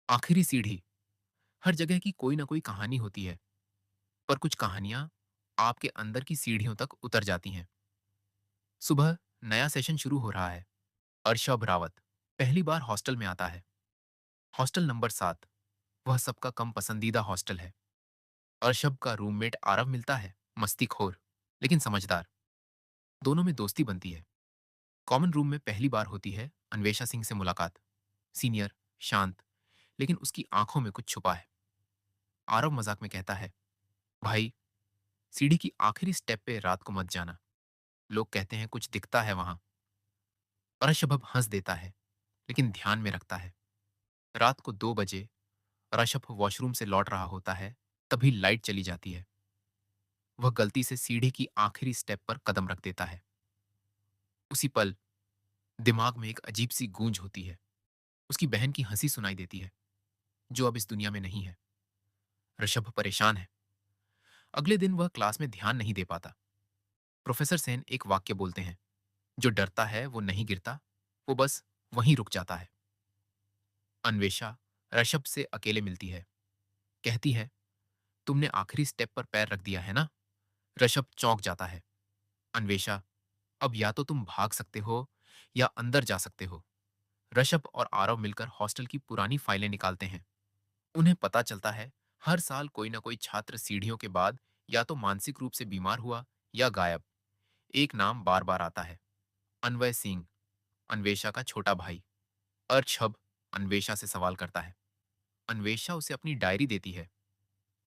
आखिरी सीढ़ी। हर जगह की कोई ना कोई कहानी होती है, पर कुछ कहानियां आपके अंदर की सीढ़ियों तक उतर जाती हैं। सुबह नया सेशन शुरू हो रहा है। अर्शब रावत पहली बार हॉस्टल में आता है। Hostel number 7। वह सबका कम पसंदीदा हॉस्टल है। अर्शब का रूममेट आरव मिलता है, मस्तीखोर लेकिन समझदार। दोनों में दोस्ती बनती है। कॉमन रूम में पहली बार होती है अन्वेषा सिंह से मुलाकात। सीनियर, शांत, लेकिन उसकी आंखों में कुछ छुपा है। आरव मजाक में कहता है, भाई, सीढ़ी की आखिरी स्टेप पे रात को मत जाना। लोग कहते हैं कुछ दिखता है वहां। ऋषभ हंस देता है, लेकिन ध्यान में रखता है। रात को 2 बजे ऋषभ वॉशरूम से लौट रहा होता है, तभी लाइट चली जाती है। वह गलती से सीढ़ी की आखिरी स्टेप पर कदम रख देता है। उसी पल दिमाग में एक अजीब सी गूंज होती है। उसकी बहन की हंसी सुनाई देती है, जो अब इस दुनिया में नहीं है। ऋषभ परेशान है। अगले दिन वह क्लास में ध्यान नहीं दे पाता। प्रोफेसर सेन एक वाक्य बोलते हैं, जो डरता है वो नहीं गिरता, वो बस वहीं रुक जाता है। अन्वेषा ऋषभ से अकेले मिलती है। कहती है, तुमने आखिरी स्टेप पर पैर रख दिया है ना? ऋषभ चौंक जाता है। अन्वेषा, अब या तो तुम भाग सकते हो या अंदर जा सकते हो। ऋषभ और आरव मिलकर हॉस्टल की पुरानी फाइलें निकालते हैं। उन्हें पता चलता है हर साल कोई ना कोई छात्र सीढ़ियों के बाद या तो मानसिक रूप से बीमार हुआ या गायब। एक नाम बार बार आता है, अनवय सिंह, अन्वेषा का छोटा भाई। अर्शब अन्वेषा से सवाल करता है। अन्वेषा उसे अपनी डायरी देती है।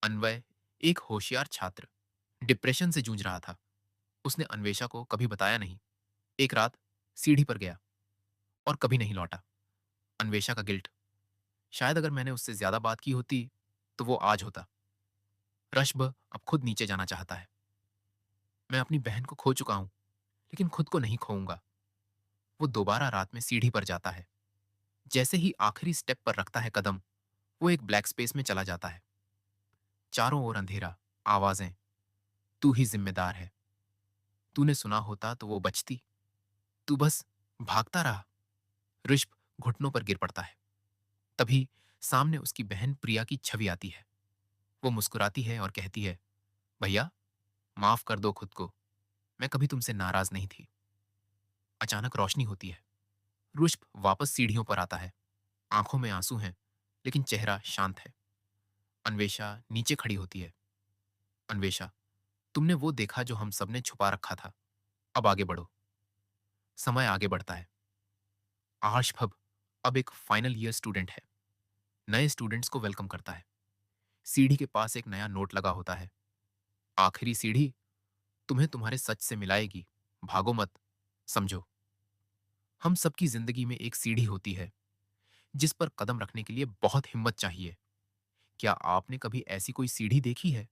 अन्वय एक होशियार छात्र, डिप्रेशन से जूझ रहा था। उसने अन्वेषा को कभी बताया नहीं। एक रात सीढ़ी पर गया और कभी नहीं लौटा। अन्वेषा का गिल्ट, शायद अगर मैंने उससे ज्यादा बात की होती तो वो आज होता। रश्भ अब खुद नीचे जाना चाहता है। मैं अपनी बहन को खो चुका हूं, लेकिन खुद को नहीं खोऊंगा। वो दोबारा रात में सीढ़ी पर जाता है। जैसे ही आखिरी स्टेप पर रखता है कदम, वो एक ब्लैक स्पेस में चला जाता है। चारों ओर अंधेरा, आवाजें। तू ही जिम्मेदार है। तूने सुना होता तो वो बचती। तू बस भागता रहा। ऋषभ घुटनों पर गिर पड़ता है। तभी सामने उसकी बहन प्रिया की छवि आती है। वो मुस्कुराती है और कहती है, भैया, माफ कर दो खुद को। मैं कभी तुमसे नाराज नहीं थी। अचानक रोशनी होती है। ऋषभ वापस सीढ़ियों पर आता है। आंखों में आंसू हैं, लेकिन चेहरा शांत है। अन्वेषा नीचे खड़ी होती है। अन्वेषा, तुमने वो देखा जो हम सबने छुपा रखा था। अब आगे बढ़ो। समय आगे बढ़ता है। आर्षभ अब एक फाइनल ईयर स्टूडेंट है। नए स्टूडेंट्स को वेलकम करता है। सीढ़ी के पास एक नया नोट लगा होता है। आखिरी सीढ़ी तुम्हें तुम्हारे सच से मिलाएगी। भागो मत, समझो। हम सबकी जिंदगी में एक सीढ़ी होती है, जिस पर कदम रखने के लिए बहुत हिम्मत चाहिए। क्या आपने कभी ऐसी कोई सीढ़ी देखी है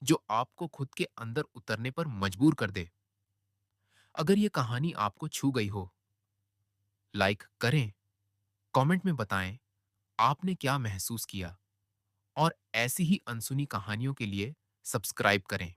जो आपको खुद के अंदर उतरने पर मजबूर कर दे? अगर ये कहानी आपको छू गई हो, लाइक करें, कमेंट में बताएं आपने क्या महसूस किया, और ऐसी ही अनसुनी कहानियों के लिए सब्सक्राइब करें।